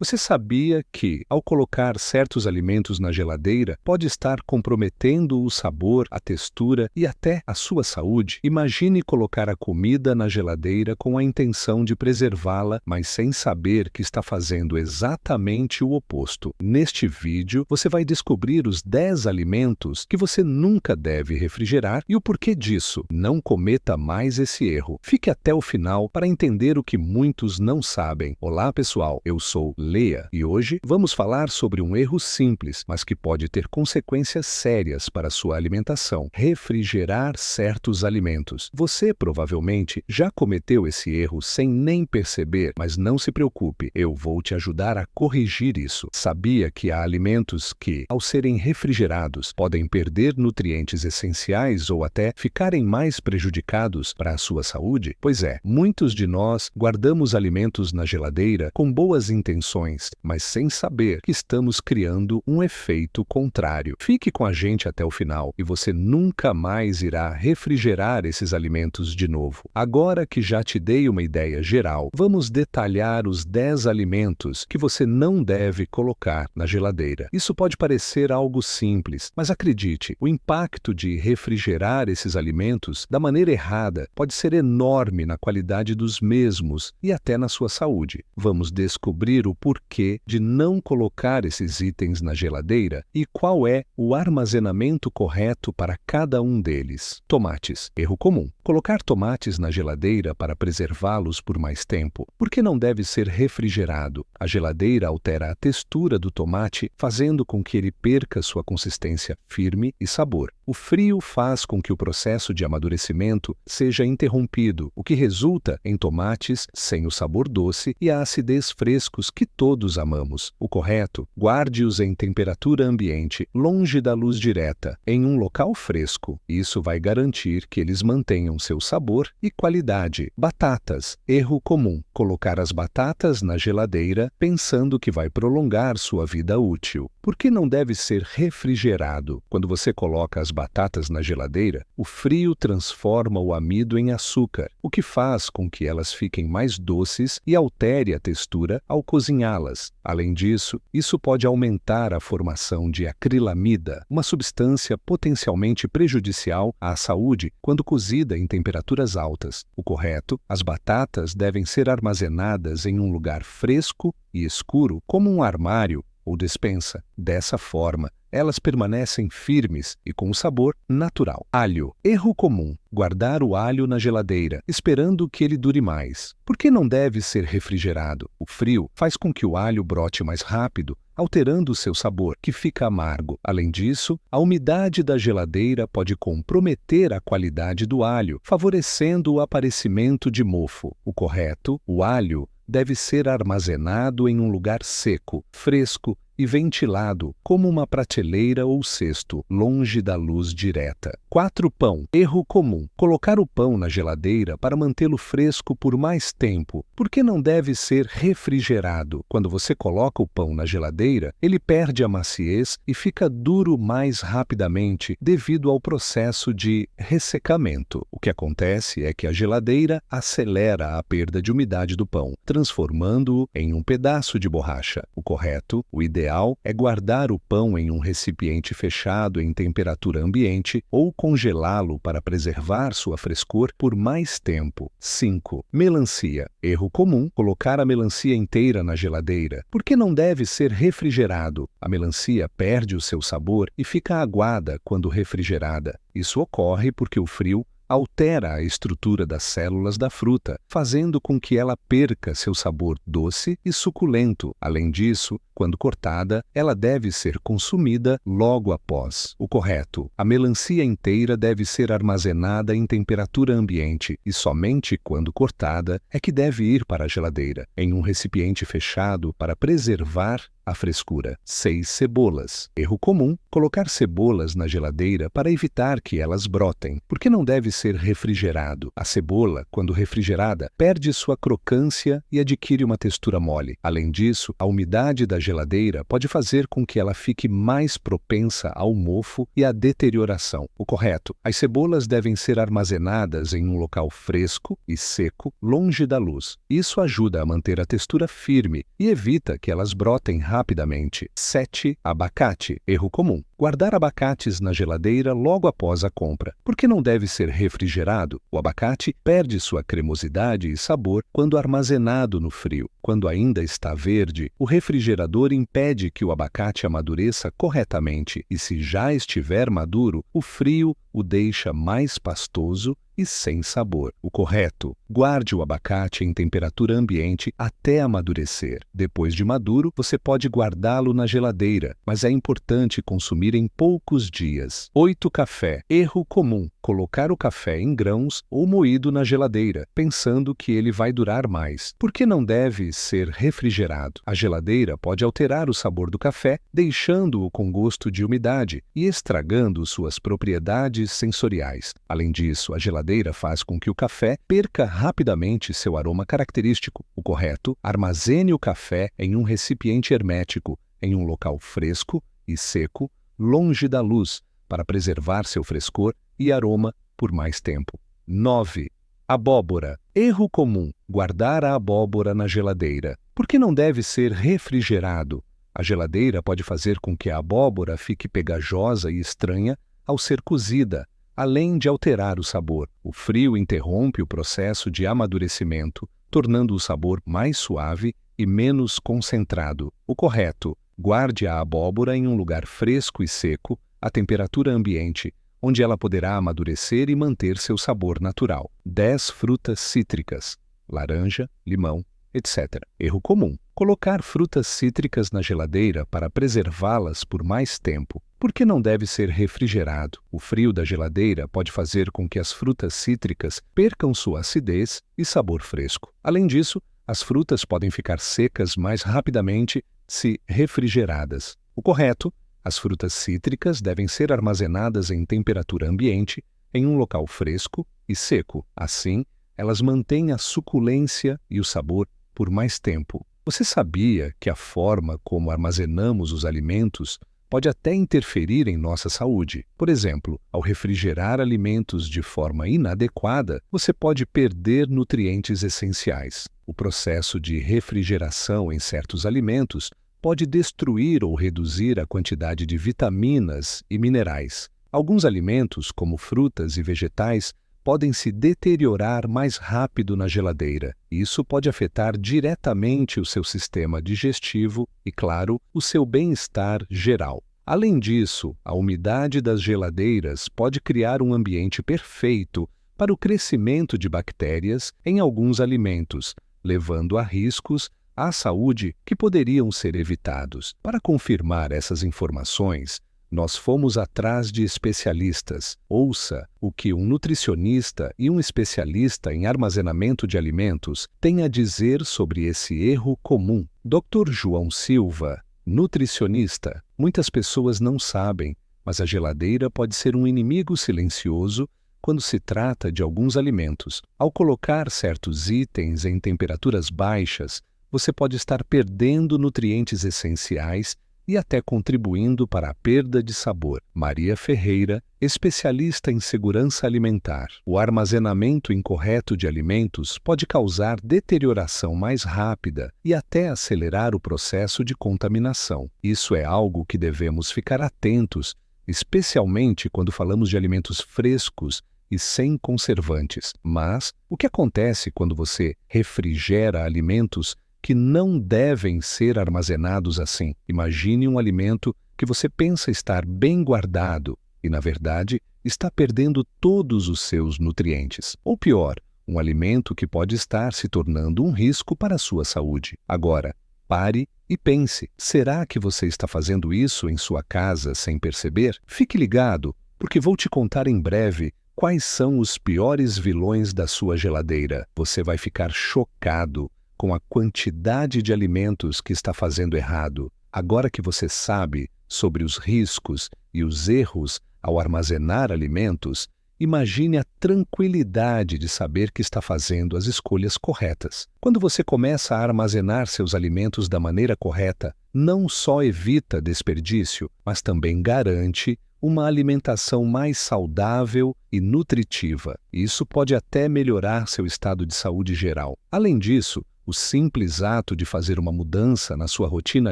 Você sabia que, ao colocar certos alimentos na geladeira, pode estar comprometendo o sabor, a textura e até a sua saúde? Imagine colocar a comida na geladeira com a intenção de preservá-la, mas sem saber que está fazendo exatamente o oposto. Neste vídeo, você vai descobrir os 10 alimentos que você nunca deve refrigerar e o porquê disso. Não cometa mais esse erro. Fique até o final para entender o que muitos não sabem. Olá, pessoal. Eu sou Leia e hoje vamos falar sobre um erro simples, mas que pode ter consequências sérias para a sua alimentação: refrigerar certos alimentos. Você provavelmente já cometeu esse erro sem nem perceber, mas não se preocupe, eu vou te ajudar a corrigir isso. Sabia que há alimentos que, ao serem refrigerados, podem perder nutrientes essenciais ou até ficarem mais prejudicados para a sua saúde? Pois é, muitos de nós guardamos alimentos na geladeira com boas intenções, mas sem saber que estamos criando um efeito contrário. Fique com a gente até o final e você nunca mais irá refrigerar esses alimentos de novo. Agora que já te dei uma ideia geral, vamos detalhar os 10 alimentos que você não deve colocar na geladeira. Isso pode parecer algo simples, mas acredite, o impacto de refrigerar esses alimentos da maneira errada pode ser enorme na qualidade dos mesmos e até na sua saúde. Vamos descobrir o porquê de não colocar esses itens na geladeira e qual é o armazenamento correto para cada um deles. Tomates. Erro comum: colocar tomates na geladeira para preservá-los por mais tempo. Por que não deve ser refrigerado? A geladeira altera a textura do tomate, fazendo com que ele perca sua consistência firme e sabor. O frio faz com que o processo de amadurecimento seja interrompido, o que resulta em tomates sem o sabor doce e a acidez frescos que todos amamos. O correto: guarde-os em temperatura ambiente, longe da luz direta, em um local fresco. Isso vai garantir que eles mantenham seu sabor e qualidade. Batatas. Erro comum: colocar as batatas na geladeira pensando que vai prolongar sua vida útil. Por que não deve ser refrigerado? Quando você coloca as batatas na geladeira, o frio transforma o amido em açúcar, o que faz com que elas fiquem mais doces e altere a textura ao cozinhá-las. Além disso, isso pode aumentar a formação de acrilamida, uma substância potencialmente prejudicial à saúde quando cozida em temperaturas altas. O correto: as batatas devem ser armazenadas em um lugar fresco e escuro, como um armário ou despensa. Dessa forma, elas permanecem firmes e com um sabor natural. Alho. Erro comum: guardar o alho na geladeira, esperando que ele dure mais. Por que não deve ser refrigerado? O frio faz com que o alho brote mais rápido, alterando seu sabor, que fica amargo. Além disso, a umidade da geladeira pode comprometer a qualidade do alho, favorecendo o aparecimento de mofo. O correto: o alho deve ser armazenado em um lugar seco, fresco e ventilado, como uma prateleira ou cesto, longe da luz direta. 4. Pão. Erro comum: colocar o pão na geladeira para mantê-lo fresco por mais tempo. Por que não deve ser refrigerado? Quando você coloca o pão na geladeira, ele perde a maciez e fica duro mais rapidamente devido ao processo de ressecamento. O que acontece é que a geladeira acelera a perda de umidade do pão, transformando-o em um pedaço de borracha. O correto, o ideal, é guardar o pão em um recipiente fechado em temperatura ambiente ou congelá-lo para preservar sua frescor por mais tempo. 5. Melancia. Erro comum: colocar a melancia inteira na geladeira. Por que não deve ser refrigerado? A melancia perde o seu sabor e fica aguada quando refrigerada. Isso ocorre porque o frio altera a estrutura das células da fruta, fazendo com que ela perca seu sabor doce e suculento. Além disso, quando cortada, ela deve ser consumida logo após. O correto: a melancia inteira deve ser armazenada em temperatura ambiente e somente quando cortada é que deve ir para a geladeira, em um recipiente fechado para preservar a frescura. 6 cebolas. Erro comum: colocar cebolas na geladeira para evitar que elas brotem, porque não deve ser refrigerado. A cebola, quando refrigerada, perde sua crocância e adquire uma textura mole. Além disso, a umidade da geladeira pode fazer com que ela fique mais propensa ao mofo e à deterioração. O correto: as cebolas devem ser armazenadas em um local fresco e seco, longe da luz. Isso ajuda a manter a textura firme e evita que elas brotem rapidamente. 7. Abacate. Erro comum: guardar abacates na geladeira logo após a compra, porque não deve ser refrigerado. O abacate perde sua cremosidade e sabor quando armazenado no frio. Quando ainda está verde, o refrigerador impede que o abacate amadureça corretamente e, se já estiver maduro, o frio o deixa mais pastoso e sem sabor. O correto: guarde o abacate em temperatura ambiente até amadurecer. Depois de maduro, você pode guardá-lo na geladeira, mas é importante consumir em poucos dias. 8. Café. Erro comum: colocar o café em grãos ou moído na geladeira, pensando que ele vai durar mais, porque não deve ser refrigerado. A geladeira pode alterar o sabor do café, deixando-o com gosto de umidade e estragando suas propriedades sensoriais. Além disso, a geladeira faz com que o café perca rapidamente seu aroma característico. O correto: armazene o café em um recipiente hermético, em um local fresco e seco, longe da luz, para preservar seu frescor e aroma por mais tempo. 9. Abóbora. Erro comum: guardar a abóbora na geladeira, porque não deve ser refrigerado. A geladeira pode fazer com que a abóbora fique pegajosa e estranha ao ser cozida, além de alterar o sabor. O frio interrompe o processo de amadurecimento, tornando o sabor mais suave e menos concentrado. O correto: guarde a abóbora em um lugar fresco e seco, à temperatura ambiente, onde ela poderá amadurecer e manter seu sabor natural. 10 frutas cítricas: laranja, limão, etc. Erro comum: colocar frutas cítricas na geladeira para preservá-las por mais tempo, porque não deve ser refrigerado. O frio da geladeira pode fazer com que as frutas cítricas percam sua acidez e sabor fresco. Além disso, as frutas podem ficar secas mais rapidamente se refrigeradas. O correto: as frutas cítricas devem ser armazenadas em temperatura ambiente, em um local fresco e seco. Assim, elas mantêm a suculência e o sabor por mais tempo. Você sabia que a forma como armazenamos os alimentos pode até interferir em nossa saúde? Por exemplo, ao refrigerar alimentos de forma inadequada, você pode perder nutrientes essenciais. O processo de refrigeração em certos alimentos pode destruir ou reduzir a quantidade de vitaminas e minerais. Alguns alimentos, como frutas e vegetais, podem se deteriorar mais rápido na geladeira. Isso pode afetar diretamente o seu sistema digestivo e, claro, o seu bem-estar geral. Além disso, a umidade das geladeiras pode criar um ambiente perfeito para o crescimento de bactérias em alguns alimentos, levando a riscos à saúde que poderiam ser evitados. Para confirmar essas informações, nós fomos atrás de especialistas. Ouça o que um nutricionista e um especialista em armazenamento de alimentos têm a dizer sobre esse erro comum. Dr. João Silva, nutricionista. Muitas pessoas não sabem, mas a geladeira pode ser um inimigo silencioso quando se trata de alguns alimentos. Ao colocar certos itens em temperaturas baixas, você pode estar perdendo nutrientes essenciais e até contribuindo para a perda de sabor. Maria Ferreira, especialista em segurança alimentar. O armazenamento incorreto de alimentos pode causar deterioração mais rápida e até acelerar o processo de contaminação. Isso é algo que devemos ficar atentos, especialmente quando falamos de alimentos frescos e sem conservantes. Mas o que acontece quando você refrigera alimentos que não devem ser armazenados assim? Imagine um alimento que você pensa estar bem guardado e, na verdade, está perdendo todos os seus nutrientes. Ou pior, um alimento que pode estar se tornando um risco para a sua saúde. Agora, pare e pense: será que você está fazendo isso em sua casa sem perceber? Fique ligado, porque vou te contar em breve quais são os piores vilões da sua geladeira. Você vai ficar chocado com a quantidade de alimentos que está fazendo errado. Agora que você sabe sobre os riscos e os erros ao armazenar alimentos, imagine a tranquilidade de saber que está fazendo as escolhas corretas. Quando você começa a armazenar seus alimentos da maneira correta, não só evita desperdício, mas também garante uma alimentação mais saudável e nutritiva. Isso pode até melhorar seu estado de saúde geral. Além disso, o simples ato de fazer uma mudança na sua rotina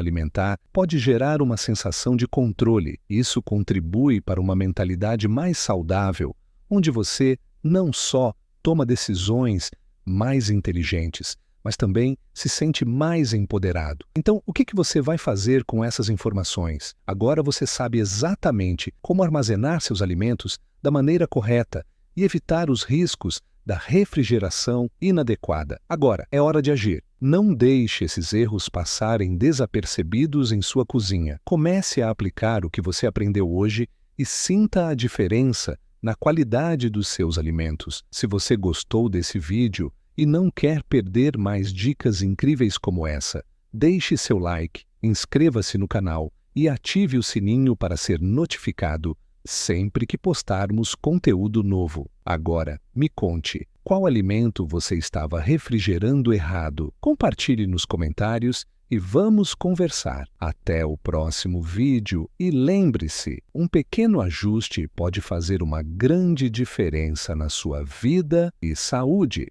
alimentar pode gerar uma sensação de controle. Isso contribui para uma mentalidade mais saudável, onde você não só toma decisões mais inteligentes, mas também se sente mais empoderado. Então, o que você vai fazer com essas informações? Agora você sabe exatamente como armazenar seus alimentos da maneira correta e evitar os riscos da refrigeração inadequada. Agora, é hora de agir. Não deixe esses erros passarem desapercebidos em sua cozinha. Comece a aplicar o que você aprendeu hoje e sinta a diferença na qualidade dos seus alimentos. Se você gostou desse vídeo e não quer perder mais dicas incríveis como essa, deixe seu like, inscreva-se no canal e ative o sininho para ser notificado sempre que postarmos conteúdo novo. Agora, me conte, qual alimento você estava refrigerando errado? Compartilhe nos comentários e vamos conversar. Até o próximo vídeo e lembre-se, um pequeno ajuste pode fazer uma grande diferença na sua vida e saúde.